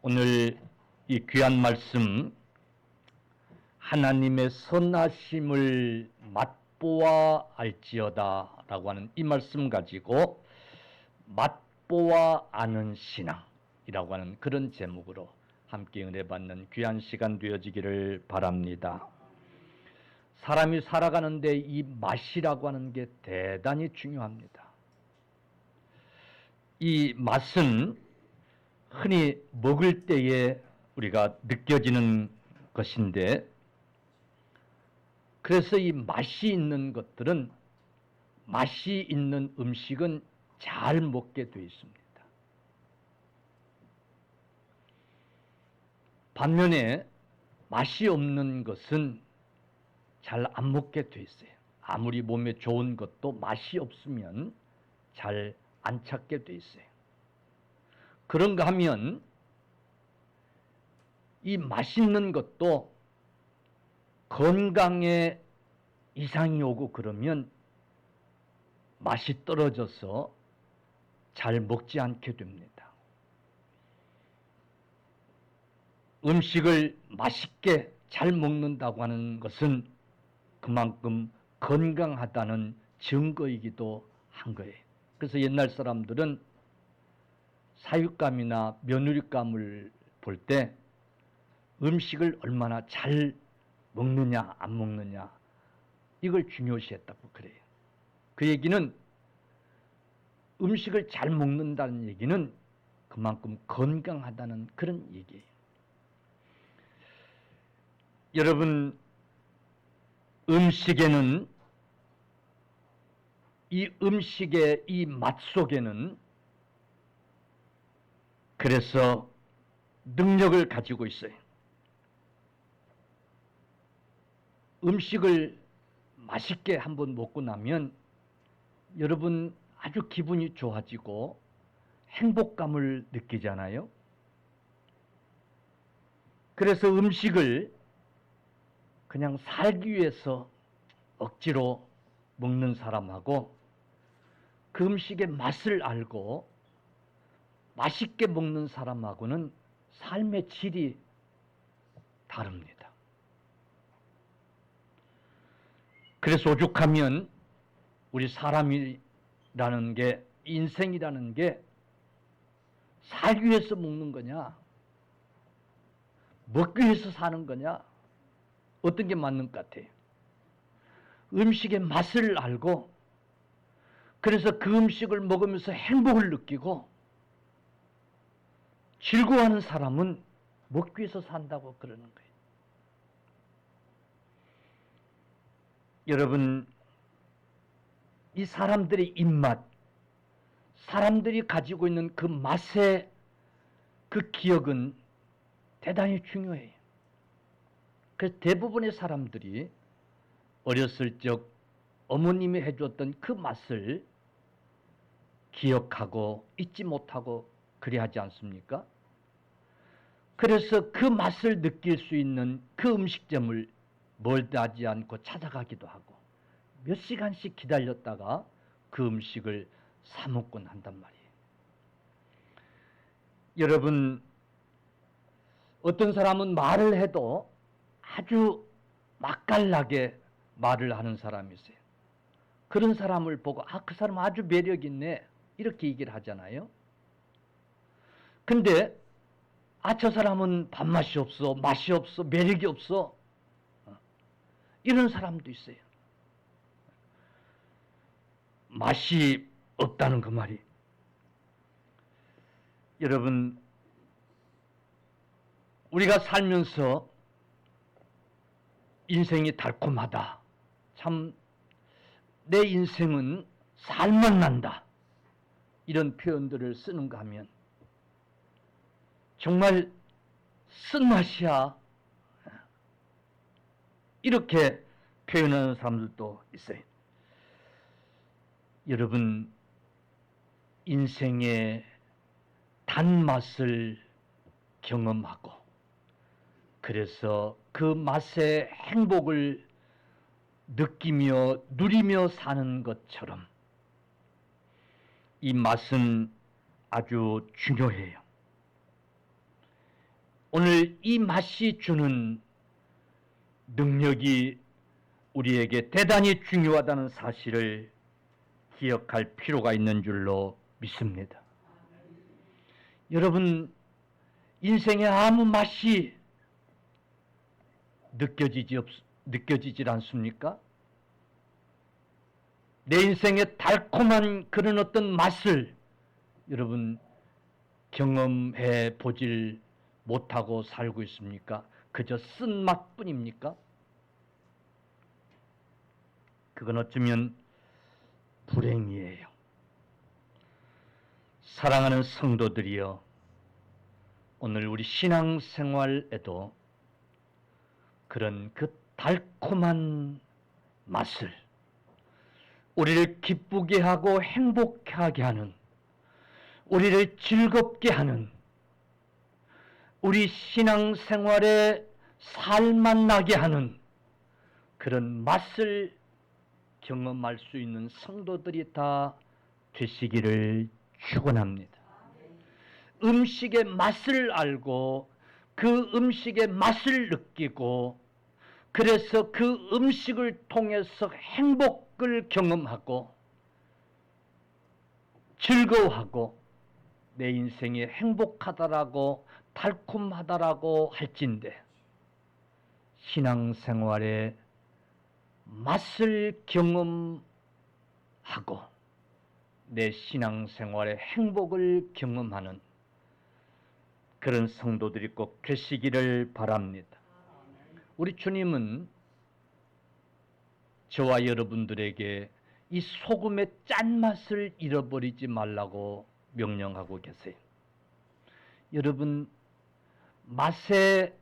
오늘 이 귀한 말씀, 하나님의 선하심을 맛보아 알지어다 라고 하는 이 말씀 가지고 맛보아 아는 신앙이라고 하는 그런 제목으로 함께 은혜 받는 귀한 시간 되어지기를 바랍니다. 사람이 살아가는데 이 맛이라고 하는 게 대단히 중요합니다. 이 맛은 흔히 먹을 때에 우리가 느껴지는 것인데, 그래서 이 맛이 있는 것들은, 맛이 있는 음식은 잘 먹게 되어 있습니다. 반면에 맛이 없는 것은 잘 안 먹게 되어 있어요. 아무리 몸에 좋은 것도 맛이 없으면 잘 안 찾게 되어 있어요. 그런가 하면 이 맛있는 것도 건강에 이상이 오고 그러면 맛이 떨어져서 잘 먹지 않게 됩니다. 음식을 맛있게 잘 먹는다고 하는 것은 그만큼 건강하다는 증거이기도 한 거예요. 그래서 옛날 사람들은 사육감이나 며느리감을 볼 때 음식을 얼마나 잘 먹느냐 안 먹느냐 이걸 중요시했다고 그래요. 그 얘기는 음식을 잘 먹는다는 얘기는 그만큼 건강하다는 그런 얘기예요. 여러분, 음식에는, 이 음식의 이 맛 속에는 그래서 능력을 가지고 있어요. 음식을 맛있게 한번 먹고 나면 여러분 아주 기분이 좋아지고 행복감을 느끼잖아요. 그래서 음식을 그냥 살기 위해서 억지로 먹는 사람하고 그 음식의 맛을 알고 맛있게 먹는 사람하고는 삶의 질이 다릅니다. 그래서 오죽하면 우리 사람이라는 게, 인생이라는 게 살기 위해서 먹는 거냐, 먹기 위해서 사는 거냐, 어떤 게 맞는 것 같아요? 음식의 맛을 알고 그래서 그 음식을 먹으면서 행복을 느끼고 즐거워하는 사람은 먹기 위해서 산다고 그러는 거예요. 여러분, 이 사람들의 입맛, 사람들이 가지고 있는 그 맛의 그 기억은 대단히 중요해요. 그래서 대부분의 사람들이 어렸을 적 어머님이 해줬던 그 맛을 기억하고 잊지 못하고 그리 하지 않습니까? 그래서 그 맛을 느낄 수 있는 그 음식점을 멀다하지 않고 찾아가기도 하고 몇 시간씩 기다렸다가 그 음식을 사 먹곤 한단 말이에요. 여러분, 어떤 사람은 말을 해도 아주 맛깔나게 말을 하는 사람이 있어요. 그런 사람을 보고 그 사람 아주 매력 있네 이렇게 얘기를 하잖아요. 근데 저 사람은 밥맛이 없어, 맛이 없어, 매력이 없어, 이런 사람도 있어요. 맛이 없다는 그 말이, 여러분, 우리가 살면서 인생이 달콤하다, 참 내 인생은 살맛 난다, 이런 표현들을 쓰는가 하면 정말 쓴맛이야 이렇게 표현하는 사람들도 있어요. 여러분, 인생의 단맛을 경험하고 그래서 그 맛의 행복을 느끼며 누리며 사는 것처럼 이 맛은 아주 중요해요. 오늘 이 맛이 주는 능력이 우리에게 대단히 중요하다는 사실을 기억할 필요가 있는 줄로 믿습니다. 여러분, 인생에 아무 맛이 느껴지질 않습니까? 내 인생의 달콤한 그런 어떤 맛을 여러분 경험해 보질 못하고 살고 있습니까? 그저 쓴맛뿐입니까? 그건 어쩌면 불행이에요. 사랑하는 성도들이여, 오늘 우리 신앙생활에도 그런 그 달콤한 맛을 우리를 기쁘게 하고 행복하게 하는, 우리를 즐겁게 하는, 우리 신앙생활에 살맛 나게 하는 그런 맛을 경험할 수 있는 성도들이 다 되시기를 축원합니다. 음식의 맛을 알고 그 음식의 맛을 느끼고 그래서 그 음식을 통해서 행복을 경험하고 즐거워하고 내 인생이 행복하다라고 달콤하다라고 할진대 신앙생활의 맛을 경험하고 내 신앙생활의 행복을 경험하는 그런 성도들이 꼭 되시기를 바랍니다. 우리 주님은 저와 여러분들에게 이 소금의 짠맛을 잃어버리지 말라고 명령하고 계세요. 여러분, 맛의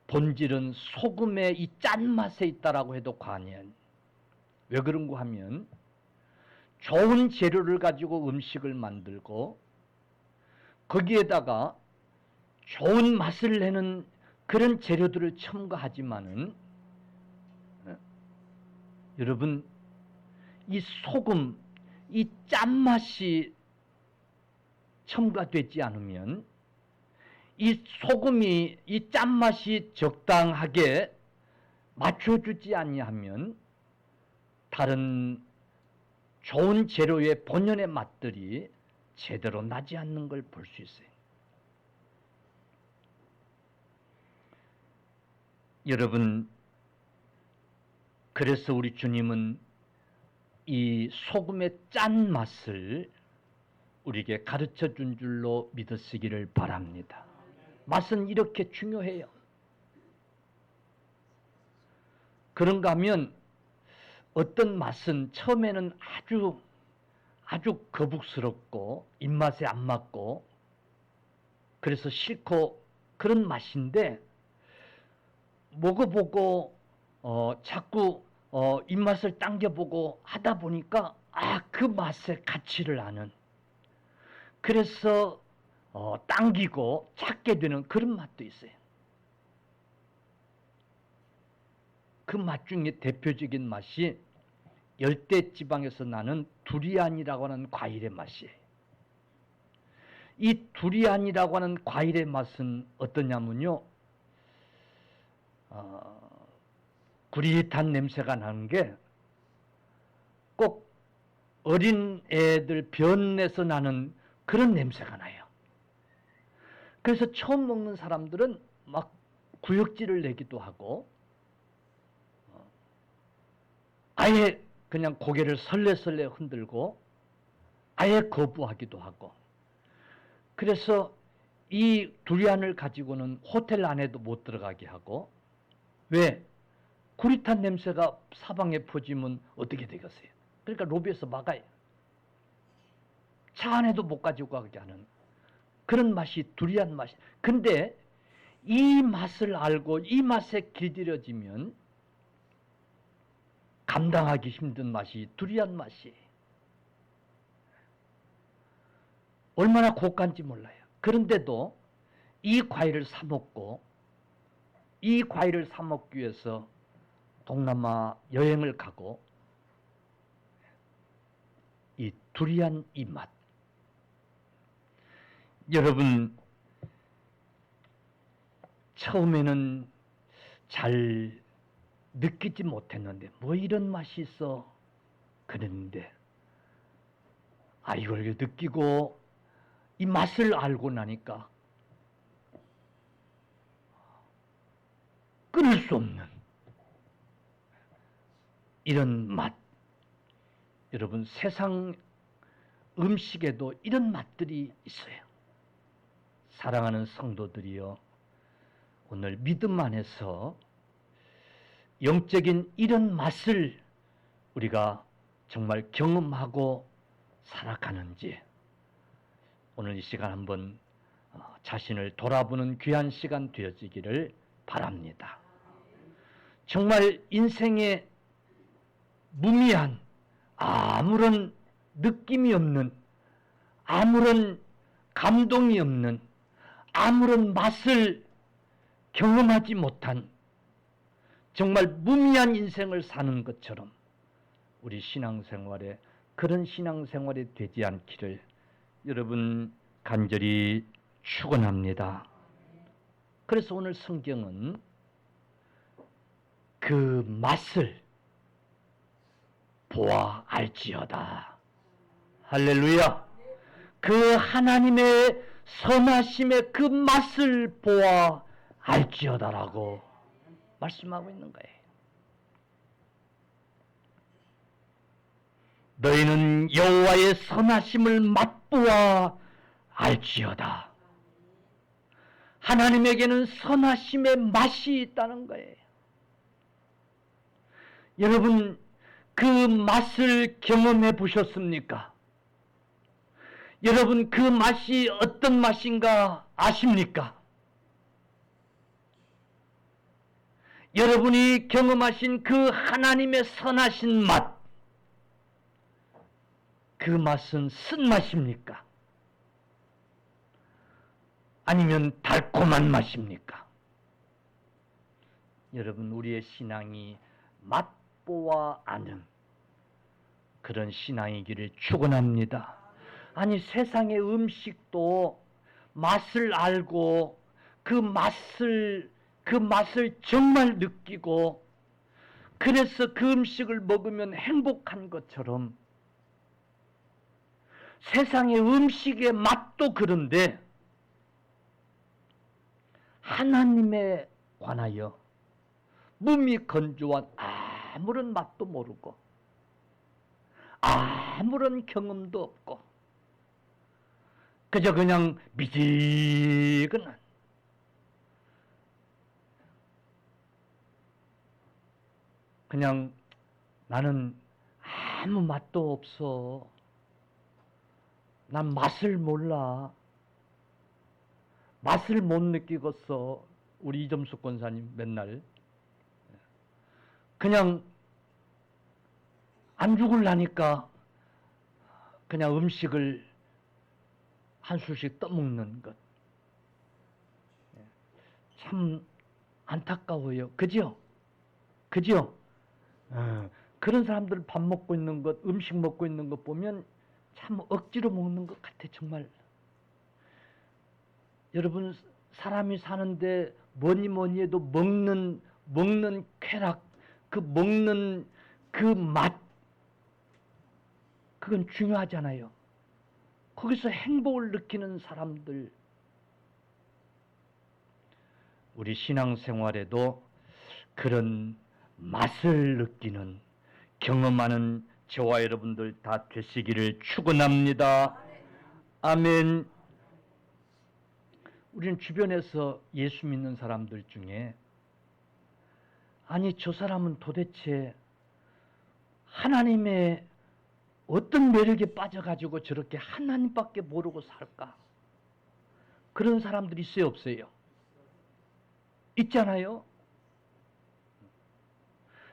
본질은 소금의 이 짠맛에 있다라고 해도 과언이 아니에요. 왜 그런가 하면 좋은 재료를 가지고 음식을 만들고 거기에다가 좋은 맛을 내는 그런 재료들을 첨가하지만은 여러분, 이 소금, 이 짠맛이 첨가되지 않으면 이 소금이 이 짠맛이 적당하게 맞춰주지 아니하면 다른 좋은 재료의 본연의 맛들이 제대로 나지 않는 걸 볼 수 있어요. 여러분, 그래서 우리 주님은 이 소금의 짠맛을 우리에게 가르쳐 준 줄로 믿으시기를 바랍니다. 맛은 이렇게 중요해요. 그런가 하면 어떤 맛은 처음에는 아주 거북스럽고 입맛에 안 맞고 그래서 싫고 그런 맛인데 먹어보고 자꾸 입맛을 당겨보고 하다 보니까 그 맛의 가치를 아는, 그래서 당기고 찾게 되는 그런 맛도 있어요. 그 맛 중에 대표적인 맛이 열대지방에서 나는 두리안이라고 하는 과일의 맛이에요. 이 두리안이라고 하는 과일의 맛은 어떠냐면요, 구릿한 냄새가 나는 게 꼭 어린 애들 변내서 나는 그런 냄새가 나요. 그래서 처음 먹는 사람들은 막 구역질을 내기도 하고 아예 그냥 고개를 설레설레 흔들고 아예 거부하기도 하고, 그래서 이 두리안을 가지고는 호텔 안에도 못 들어가게 하고, 왜? 구릿한 냄새가 사방에 퍼지면 어떻게 되겠어요? 그러니까 로비에서 막아요. 차 안에도 못 가지고 가게 하는 그런 맛이 두리안 맛이. 근데 이 맛을 알고 이 맛에 길들여지면 감당하기 힘든 맛이 두리안 맛이. 얼마나 고가인지 몰라요. 그런데도 이 과일을 사 먹고 이 과일을 사 먹기 위해서 동남아 여행을 가고 이 두리안 이 맛, 여러분, 처음에는 잘 느끼지 못했는데 뭐 이런 맛이 있어 그랬는데, 이걸 느끼고 이 맛을 알고 나니까 끊을 수 없는 이런 맛. 여러분, 세상 음식에도 이런 맛들이 있어요. 사랑하는 성도들이여, 오늘 믿음 안에서 영적인 이런 맛을 우리가 정말 경험하고 살아가는지, 오늘 이 시간 한번 자신을 돌아보는 귀한 시간 되어지기를 바랍니다. 정말 인생에 무미한, 아무런 느낌이 없는, 아무런 감동이 없는, 아무런 맛을 경험하지 못한 정말 무미한 인생을 사는 것처럼 우리 신앙생활에 그런 신앙생활이 되지 않기를 여러분 간절히 축원합니다. 그래서 오늘 성경은 그 맛을 보아 알지어다. 할렐루야. 그 하나님의 선하심의 그 맛을 보아 알지어다라고 말씀하고 있는 거예요. 너희는 여호와의 선하심을 맛보아 알지어다. 하나님에게는 선하심의 맛이 있다는 거예요. 여러분, 그 맛을 경험해 보셨습니까? 여러분, 그 맛이 어떤 맛인가 아십니까? 여러분이 경험하신 그 하나님의 선하신 맛, 그 맛은 쓴맛입니까? 아니면 달콤한 맛입니까? 여러분, 우리의 신앙이 맛보아 아는 그런 신앙이기를 축원합니다. 아니, 세상의 음식도 맛을 알고 그 맛을 정말 느끼고, 그래서 그 음식을 먹으면 행복한 것처럼 세상의 음식의 맛도 그런데 하나님에 관하여 몸이 건조한 아무런 맛도 모르고 아무런 경험도 없고 그저 그냥 미지근한 그냥 나는 아무 맛도 없어. 난 맛을 몰라. 맛을 못 느끼겠어. 우리 이점숙 권사님 맨날 그냥 안 죽을라니까 그냥 음식을 한 술씩 떠먹는 것. 참 안타까워요. 그죠? 그죠? 그런 사람들 밥 먹고 있는 것, 음식 먹고 있는 것 보면 참 억지로 먹는 것 같아, 정말. 여러분, 사람이 사는데 뭐니 해도 먹는 쾌락, 그 먹는 그 맛, 그건 중요하잖아요. 거기서 행복을 느끼는 사람들, 우리 신앙생활에도 그런 맛을 느끼는, 경험하는 저와 여러분들 다 되시기를 축원합니다. 아멘. 우리는 주변에서 예수 믿는 사람들 중에 아니, 저 사람은 도대체 하나님의 어떤 매력에 빠져가지고 저렇게 하나님밖에 모르고 살까? 그런 사람들이 있어요, 없어요? 있잖아요.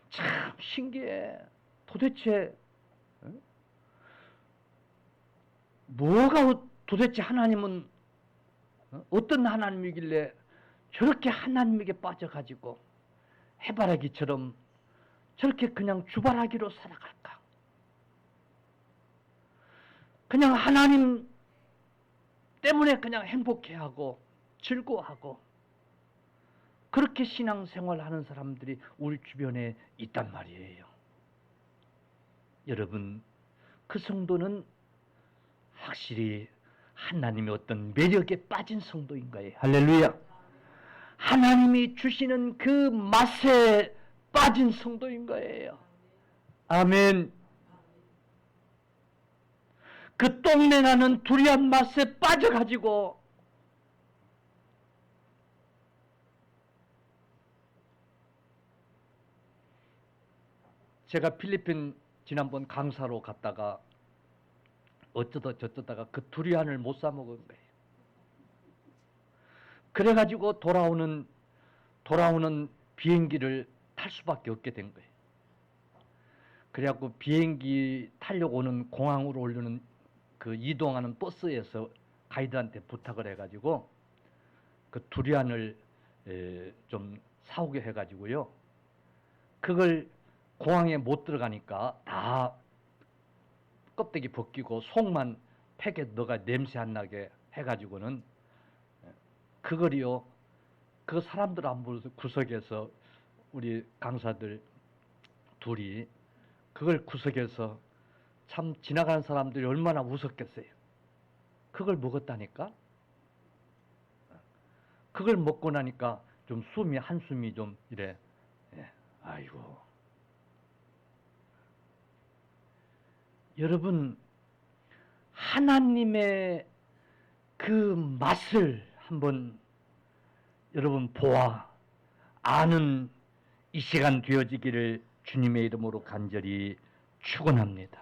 참 신기해. 도대체 뭐가 도대체 하나님은 어떤 하나님이길래 저렇게 하나님에게 빠져가지고 해바라기처럼 저렇게 그냥 주바라기로 살아갈까? 그냥 하나님 때문에 그냥 행복해하고 즐거워하고 그렇게 신앙생활하는 사람들이 우리 주변에 있단 말이에요. 여러분, 그 성도는 확실히 하나님의 어떤 매력에 빠진 성도인 거예요. 할렐루야. 하나님이 주시는 그 맛에 빠진 성도인 거예요. 아멘. 그 똥내 나는 두리안 맛에 빠져가지고 제가 필리핀 지난번 강사로 갔다가 어쩌다 저쩌다가 그 두리안을 못 사 먹은 거예요. 그래가지고 돌아오는 비행기를 탈 수밖에 없게 된 거예요. 그래갖고 비행기 타려고 오는 공항으로 오려는 그 이동하는 버스에서 가이드한테 부탁을 해가지고 그 두리안을 좀 사오게 해가지고요. 그걸 공항에 못 들어가니까 다 껍데기 벗기고 속만 팩에 넣어가 냄새 안 나게 해가지고는 그걸이요. 그 사람들 안 보여서 구석에서 우리 강사들 둘이 그걸 구석에서 참 지나가는 사람들이 얼마나 웃었겠어요. 그걸 먹었다니까. 그걸 먹고 나니까 좀 한숨이 좀 이래. 아이고. 여러분, 하나님의 그 맛을 한번 여러분 보아 아는 이 시간 되어지기를 주님의 이름으로 간절히 축원합니다.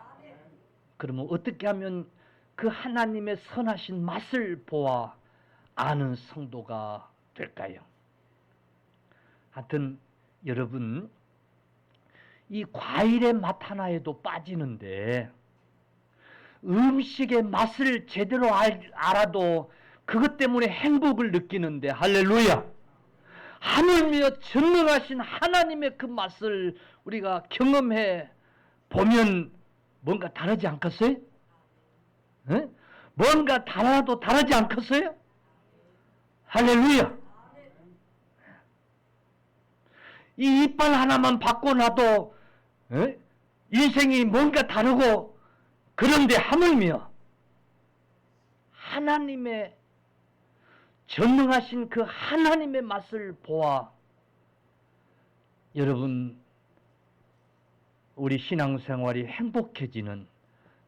그러면 어떻게 하면 그 하나님의 선하신 맛을 보아 아는 성도가 될까요? 하여튼 여러분, 이 과일의 맛 하나에도 빠지는데 음식의 맛을 제대로 알아도 그것 때문에 행복을 느끼는데, 할렐루야. 하물며 전능하신 하나님의 그 맛을 우리가 경험해 보면 뭔가 다르지 않겠어요? 에? 뭔가 달라도 다르지 않겠어요? 할렐루야. 이 이빨 하나만 바꿔놔도 인생이 뭔가 다르고, 그런데 하물며 하나님의 전능하신 그 하나님의 맛을 보아 여러분 우리 신앙생활이 행복해지는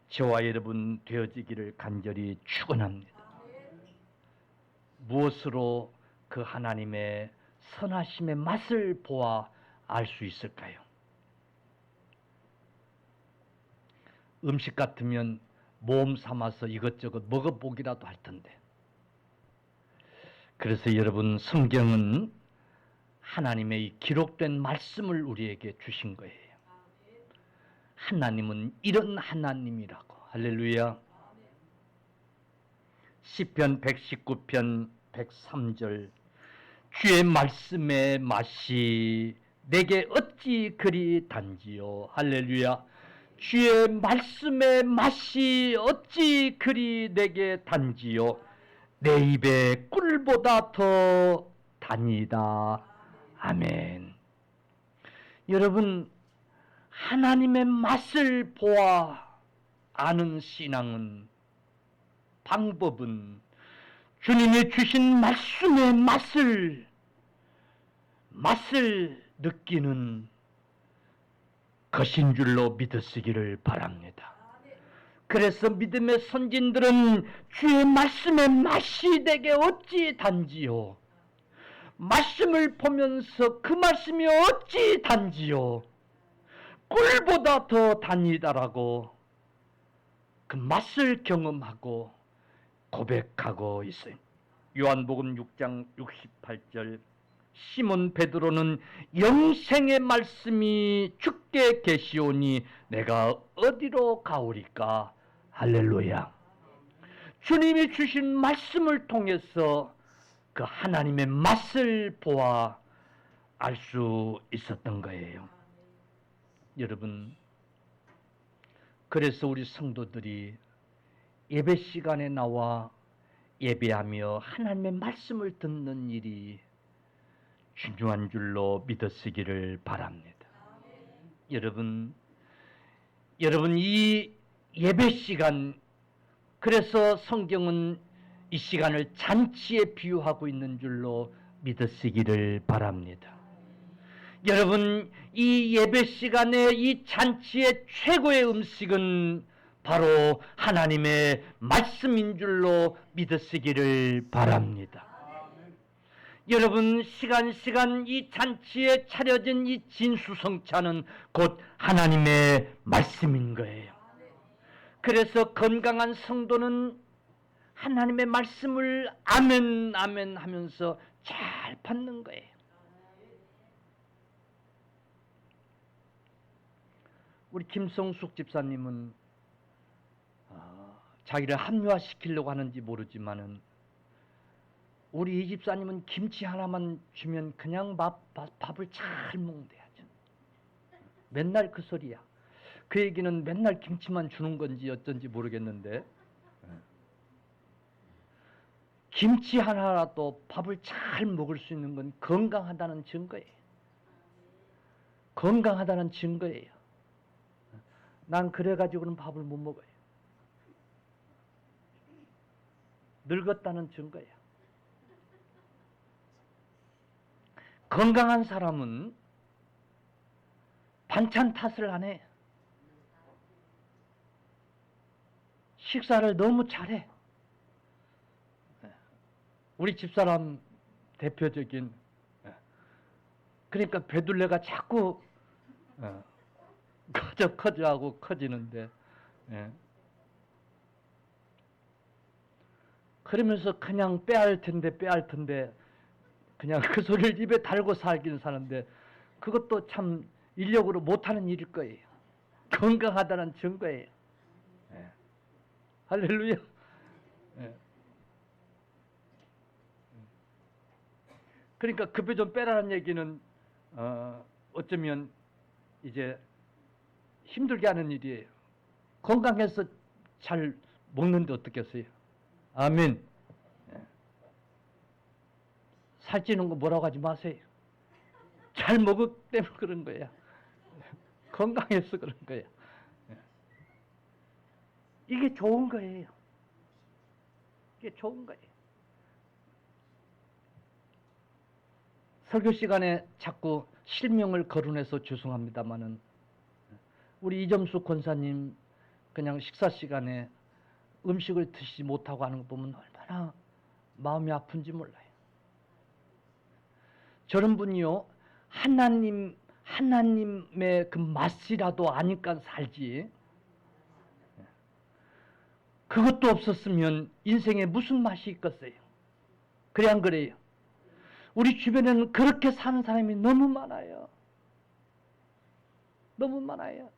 저와 여러분 되어지기를 간절히 축원합니다. 무엇으로 그 하나님의 선하심의 맛을 보아 알 수 있을까요? 음식 같으면 모험 삼아서 이것저것 먹어보기라도 할 텐데. 그래서 여러분, 성경은 하나님의 이 기록된 말씀을 우리에게 주신 거예요. 하나님은 이런 하나님이라고. 할렐루야. 시편 119편 103절 주의 말씀의 맛이 내게 어찌 그리 단지요. 할렐루야. 주의 말씀의 맛이 어찌 그리 내게 단지요. 내 입에 꿀보다 더 단이다. 아멘. 여러분, 하나님의 맛을 보아 아는 신앙은, 방법은 주님이 주신 말씀의 맛을 느끼는 것인 줄로 믿으시기를 바랍니다. 그래서 믿음의 선진들은 주의 말씀의 맛이 내게 어찌 단지요. 말씀을 보면서 그 말씀이 어찌 단지요. 꿀보다 더 단이다라고 그 맛을 경험하고 고백하고 있어요. 요한복음 6장 68절 시몬 베드로는 영생의 말씀이 주께 계시오니 내가 어디로 가오리까. 할렐루야. 주님이 주신 말씀을 통해서 그 하나님의 맛을 보아 알 수 있었던 거예요. 여러분, 그래서 우리 성도들이 예배 시간에 나와 예배하며 하나님의 말씀을 듣는 일이 중요한 줄로 믿으시기를 바랍니다. 여러분 이 예배 시간, 그래서 성경은 이 시간을 잔치에 비유하고 있는 줄로 믿으시기를 바랍니다. 여러분, 이 예배 시간에 이 잔치의 최고의 음식은 바로 하나님의 말씀인 줄로 믿으시기를 바랍니다. 여러분, 시간 이 잔치에 차려진 이 진수성찬은 곧 하나님의 말씀인 거예요. 그래서 건강한 성도는 하나님의 말씀을 아멘 아멘 하면서 잘 받는 거예요. 우리 김성숙 집사님은 자기를 합리화시키려고 하는지 모르지만은 우리 이 집사님은 김치 하나만 주면 그냥 밥을 잘 먹는데야죠. 맨날 그 소리야. 그 얘기는 맨날 김치만 주는 건지 어쩐지 모르겠는데 김치 하나라도 밥을 잘 먹을 수 있는 건 건강하다는 증거예요. 건강하다는 증거예요. 난 그래가지고는 밥을 못 먹어요. 늙었다는 증거야. 건강한 사람은 반찬 탓을 안 해. 식사를 너무 잘해. 우리 집사람 대표적인, 그러니까 배둘레가 자꾸 커져 하고 커지는데, 그러면서 그냥 빼앗을 텐데 그냥 그 소리를 입에 달고 살기는 사는데 그것도 참 인력으로 못하는 일일 거예요. 건강하다는 증거예요. 할렐루야. 그러니까 급히 좀 빼라는 얘기는 어쩌면 이제 힘들게 하는 일이에요. 건강해서 잘 먹는데 어떻겠어요? 아멘. 살찌는 거 뭐라고 하지 마세요. 잘 먹었기 때문에 그런 거야. 건강해서 그런 거야. 이게 좋은 거예요. 이게 좋은 거예요. 설교 시간에 자꾸 실명을 거론해서 죄송합니다마는 우리 이점수 권사님 그냥 식사 시간에 음식을 드시지 못하고 하는 거 보면 얼마나 마음이 아픈지 몰라요. 저런 분이요, 하나님의 그 맛이라도 아니까 살지. 그것도 없었으면 인생에 무슨 맛이 있겠어요? 그래 안 그래요? 우리 주변에는 그렇게 사는 사람이 너무 많아요. 너무 많아요.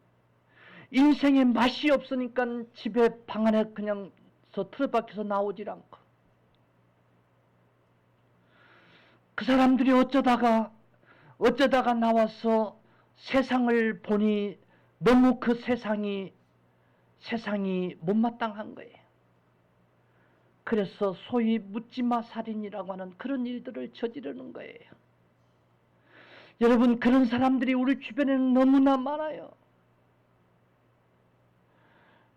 인생에 맛이 없으니까 집에 방 안에 그냥 틀어박혀서 나오질 않고, 그 사람들이 어쩌다가 나와서 세상을 보니 너무 그 세상이 못마땅한 거예요. 그래서 소위 묻지마 살인이라고 하는 그런 일들을 저지르는 거예요. 여러분, 그런 사람들이 우리 주변에는 너무나 많아요.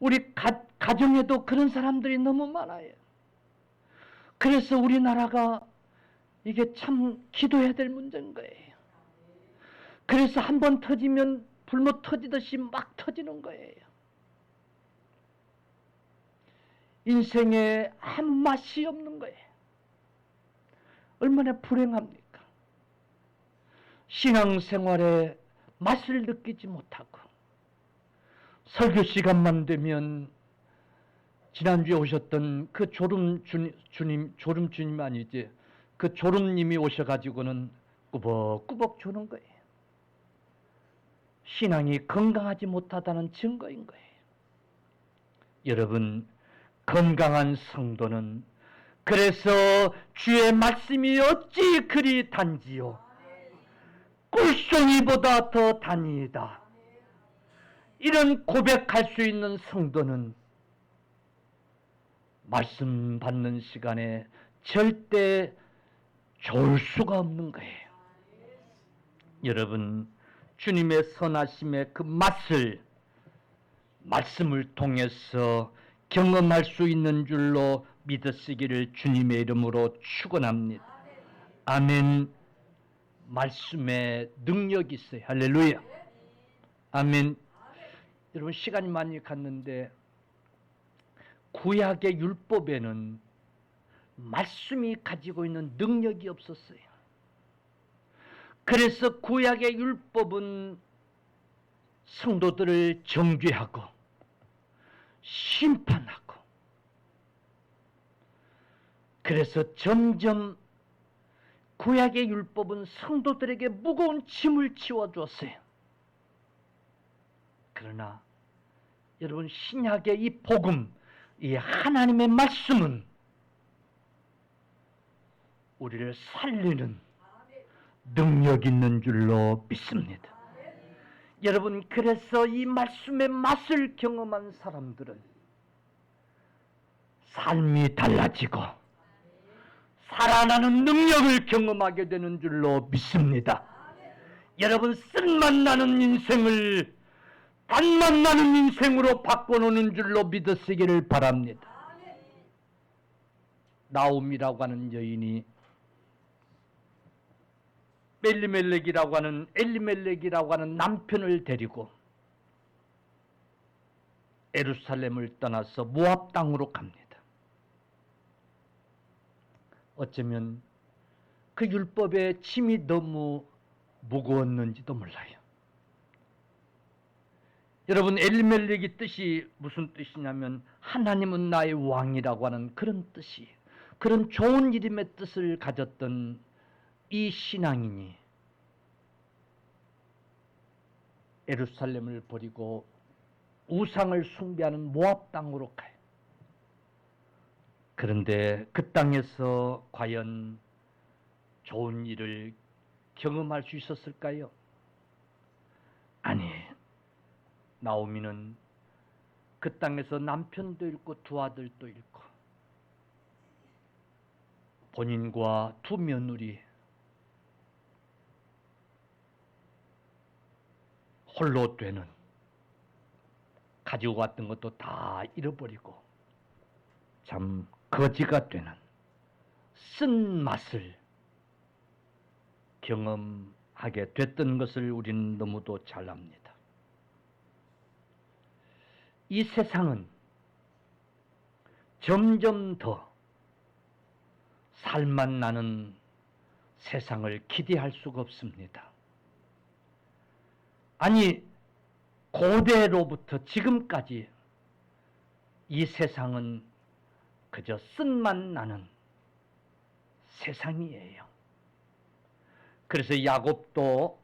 우리 가정에도 그런 사람들이 너무 많아요. 그래서 우리나라가 이게 참 기도해야 될 문제인 거예요. 그래서 한번 터지면 불못 터지듯이 막 터지는 거예요. 인생에 아무 맛이 없는 거예요. 얼마나 불행합니까? 신앙생활에 맛을 느끼지 못하고 설교 시간만 되면 지난주에 오셨던 그 졸음 주님 아니지, 그 졸음님이 오셔가지고는 꾸벅꾸벅 주는 거예요. 신앙이 건강하지 못하다는 증거인 거예요. 여러분, 건강한 성도는 그래서 주의 말씀이 어찌 그리 단지요 꿀송이보다 더 단이다. 이런 고백할 수 있는 성도는 말씀 받는 시간에 절대 좋을 수가 없는 거예요. 여러분, 주님의 선하심의 그 맛을 말씀을 통해서 경험할 수 있는 줄로 믿으시기를 주님의 이름으로 축원합니다. 아멘. 말씀에 능력이 있어요. 할렐루야. 아멘. 여러분, 시간이 많이 갔는데 구약의 율법에는 말씀이 가지고 있는 능력이 없었어요. 그래서 구약의 율법은 성도들을 정죄하고 심판하고, 그래서 점점 구약의 율법은 성도들에게 무거운 짐을 지워줬어요. 그러나 여러분, 신약의 이 복음, 이 하나님의 말씀은 우리를 살리는 능력 있는 줄로 믿습니다. 여러분, 그래서 이 말씀의 맛을 경험한 사람들은 삶이 달라지고 살아나는 능력을 경험하게 되는 줄로 믿습니다. 여러분, 쓴맛나는 인생을 단맛나는 인생으로 바꿔놓는 줄로 믿으시기를 바랍니다. 나옴이라고 하는 여인이 엘리멜렉이라고 하는 남편을 데리고 예루살렘을 떠나서 모압 땅으로 갑니다. 어쩌면 그 율법의 짐이 너무 무거웠는지도 몰라요. 여러분, 엘리멜렉의 뜻이 무슨 뜻이냐면 하나님은 나의 왕이라고 하는 그런 뜻이, 그런 좋은 이름의 뜻을 가졌던 이 신앙인이 예루살렘을 버리고 우상을 숭배하는 모압 땅으로 가요. 그런데 그 땅에서 과연 좋은 일을 경험할 수 있었을까요? 아니, 나오미는 그 땅에서 남편도 잃고 두 아들도 잃고 본인과 두 며느리 홀로 되는, 가지고 왔던 것도 다 잃어버리고 참 거지가 되는 쓴맛을 경험하게 됐던 것을 우리는 너무도 잘 압니다. 이 세상은 점점 더 살맛 나는 세상을 기대할 수가 없습니다. 아니, 고대로부터 지금까지 이 세상은 그저 쓴맛 나는 세상이에요. 그래서 야곱도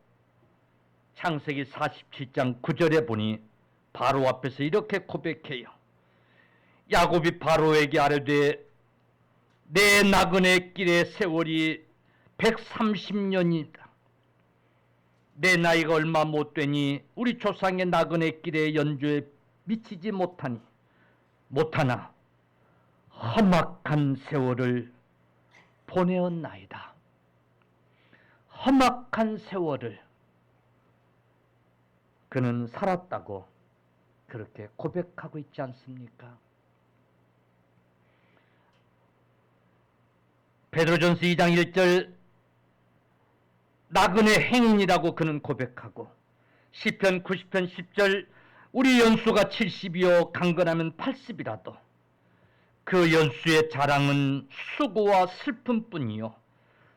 창세기 47장 9절에 보니 바로 앞에서 이렇게 고백해요. 야곱이 바로에게 아뢰되 내 나그네 길의 세월이 130년이다. 내 나이가 얼마 못 되니 우리 조상의 나그네 길의 연주에 미치지 못하나 험악한 세월을 보내었나이다. 험악한 세월을 그는 살았다고 그렇게 고백하고 있지 않습니까? 베드로전서 2장 1절 나그네 행인이라고 그는 고백하고, 시편 90편 10절 우리 연수가 70이요 강건하면 80이라도 그 연수의 자랑은 수고와 슬픔뿐이요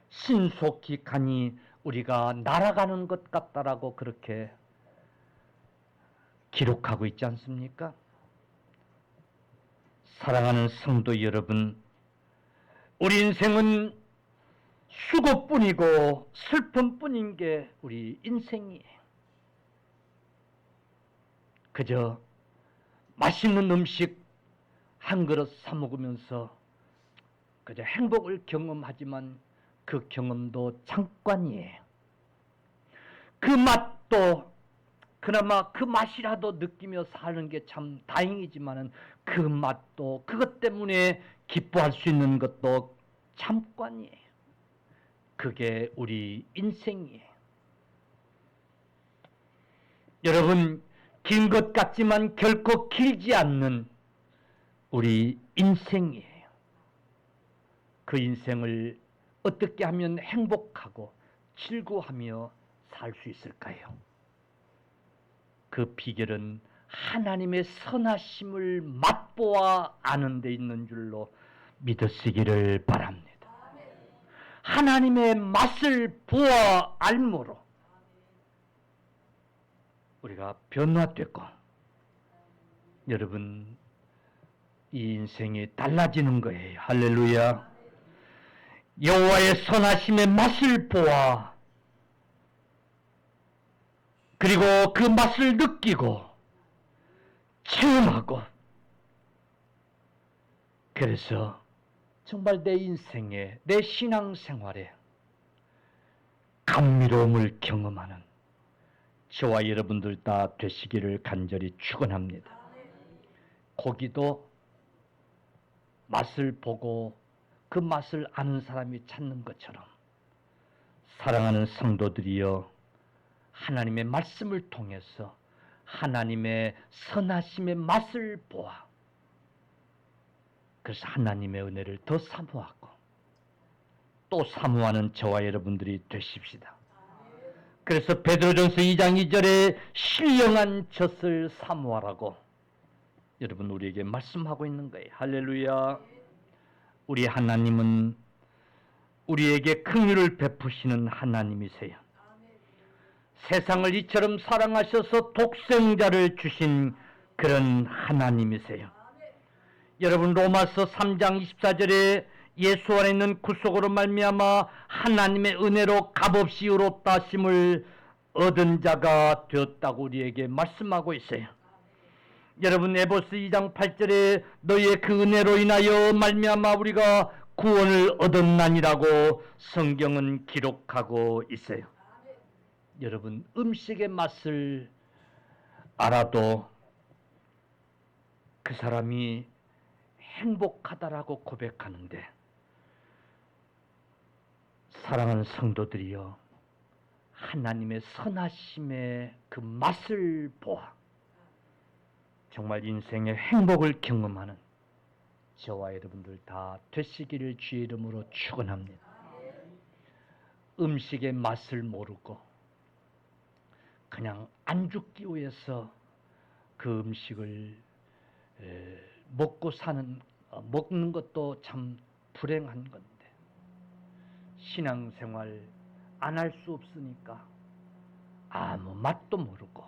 신속히 가니 우리가 날아가는 것 같다라고 그렇게 기록하고 있지 않습니까? 사랑하는 성도 여러분, 우리 인생은 수고뿐이고 슬픔뿐인 게 우리 인생이에요. 그저 맛있는 음식 한 그릇 사 먹으면서 그저 행복을 경험하지만 그 경험도 잠깐이에요. 그 맛도 그나마 그 맛이라도 느끼며 사는 게 참 다행이지만은 그 맛도 그것 때문에 기뻐할 수 있는 것도 잠깐이에요. 그게 우리 인생이에요. 여러분, 긴 것 같지만 결코 길지 않는 우리 인생이에요. 그 인생을 어떻게 하면 행복하고 즐거워하며 살 수 있을까요? 그 비결은 하나님의 선하심을 맛보아 아는 데 있는 줄로 믿으시기를 바랍니다. 하나님의 맛을 보아 알므로 우리가 변화되고 여러분 이 인생이 달라지는 거예요. 할렐루야. 여호와의 선하심의 맛을 보아 그리고 그 맛을 느끼고 체험하고 그래서 정말 내 인생에 내 신앙생활에 감미로움을 경험하는 저와 여러분들 다 되시기를 간절히 축원합니다. 고기도 맛을 보고 그 맛을 아는 사람이 찾는 것처럼 사랑하는 성도들이여 하나님의 말씀을 통해서 하나님의 선하심의 맛을 보아 그래서 하나님의 은혜를 더 사모하고 또 사모하는 저와 여러분들이 되십시다. 그래서 베드로전서 2장 2절에 신령한 젖을 사모하라고 여러분 우리에게 말씀하고 있는 거예요. 할렐루야. 우리 하나님은 우리에게 긍휼을 베푸시는 하나님이세요. 세상을 이처럼 사랑하셔서 독생자를 주신 그런 하나님이세요. 여러분 로마서 3장 24절에 예수 안에 있는 구속으로 말미암아 하나님의 은혜로 값없이 의롭다 하심을 얻은 자가 되었다고 우리에게 말씀하고 있어요. 여러분 에베소 2장 8절에 너희의 그 은혜로 인하여 말미암아 우리가 구원을 얻었나니라고 성경은 기록하고 있어요. 여러분 음식의 맛을 알아도 그 사람이 행복하다라고 고백하는데 사랑하는 성도들이여 하나님의 선하심의 그 맛을 보아 정말 인생의 행복을 경험하는 저와 여러분들 다 되시기를 주의 이름으로 축원합니다. 음식의 맛을 모르고 그냥 안 죽기 위해서 그 음식을 먹는 것도 참 불행한 건데 신앙생활 안 할 수 없으니까 아무 맛도 모르고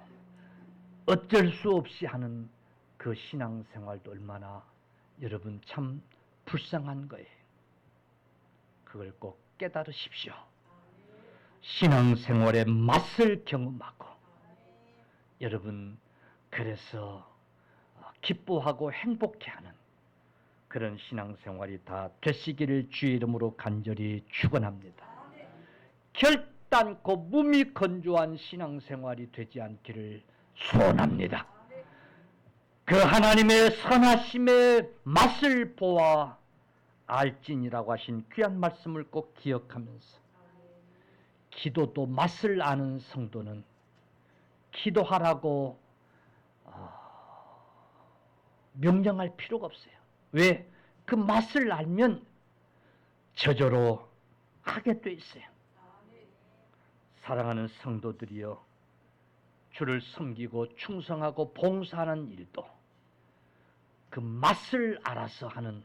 어쩔 수 없이 하는 그 신앙생활도 얼마나 여러분 참 불쌍한 거예요. 그걸 꼭 깨달으십시오. 신앙생활의 맛을 경험하고 여러분 그래서 기뻐하고 행복해하는 그런 신앙생활이 다 되시기를 주의 이름으로 간절히 축원합니다. 결단코 몸이 건조한 신앙생활이 되지 않기를 소원합니다. 그 하나님의 선하심의 맛을 보아 알지니라고 하신 귀한 말씀을 꼭 기억하면서 기도도 맛을 아는 성도는 기도하라고 명령할 필요가 없어요. 왜? 그 맛을 알면 저절로 하게 돼 있어요. 사랑하는 성도들이여 주를 섬기고 충성하고 봉사하는 일도 그 맛을 알아서 하는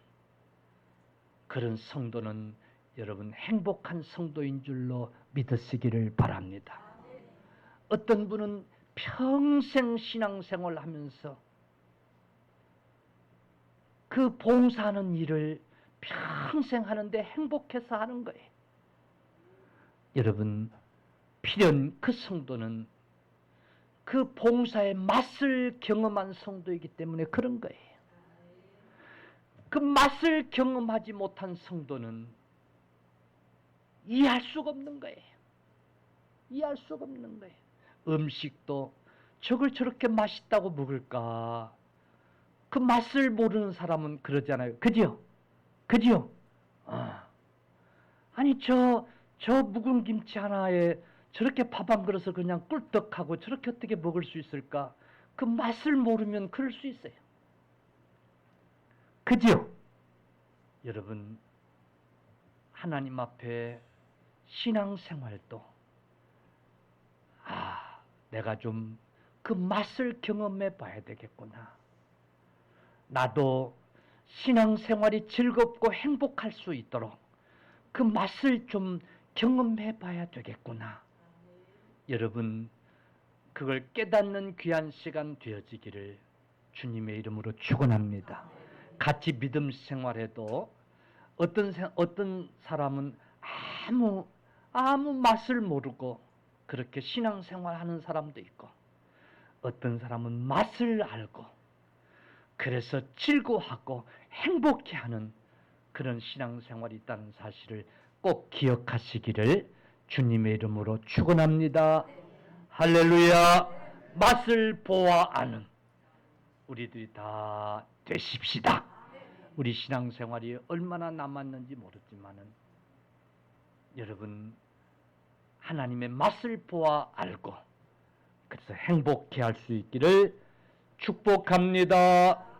그런 성도는 여러분 행복한 성도인 줄로 믿으시기를 바랍니다. 어떤 분은 평생 신앙생활을 하면서 그 봉사하는 일을 평생 하는데 행복해서 하는 거예요. 여러분 필연 그 성도는 그 봉사의 맛을 경험한 성도이기 때문에 그런 거예요. 그 맛을 경험하지 못한 성도는 이해할 수가 없는 거예요. 이해할 수가 없는 거예요. 음식도 저걸 저렇게 맛있다고 먹을까? 그 맛을 모르는 사람은 그러잖아요. 그지요? 그지요? 아니 저 묵은 김치 하나에 저렇게 밥 한 그릇을 그냥 꿀떡하고 저렇게 어떻게 먹을 수 있을까? 그 맛을 모르면 그럴 수 있어요. 그지요? 여러분, 하나님 앞에 신앙생활도 내가 좀 그 맛을 경험해 봐야 되겠구나. 나도 신앙생활이 즐겁고 행복할 수 있도록 그 맛을 좀 경험해 봐야 되겠구나. 여러분, 그걸 깨닫는 귀한 시간 되어지기를 주님의 이름으로 축원합니다. 같이 믿음 생활해도 어떤 사람은 아무 맛을 모르고 그렇게 신앙생활하는 사람도 있고, 어떤 사람은 맛을 알고 그래서 즐거워하고 행복해하는 그런 신앙생활이 있다는 사실을 꼭 기억하시기를 주님의 이름으로 축원합니다. 할렐루야. 맛을 보아 아는 우리들이 다 되십시다. 우리 신앙생활이 얼마나 남았는지 모르지만은 여러분, 하나님의 맛을 보아 알고 그래서 행복해 할 수 있기를 축복합니다.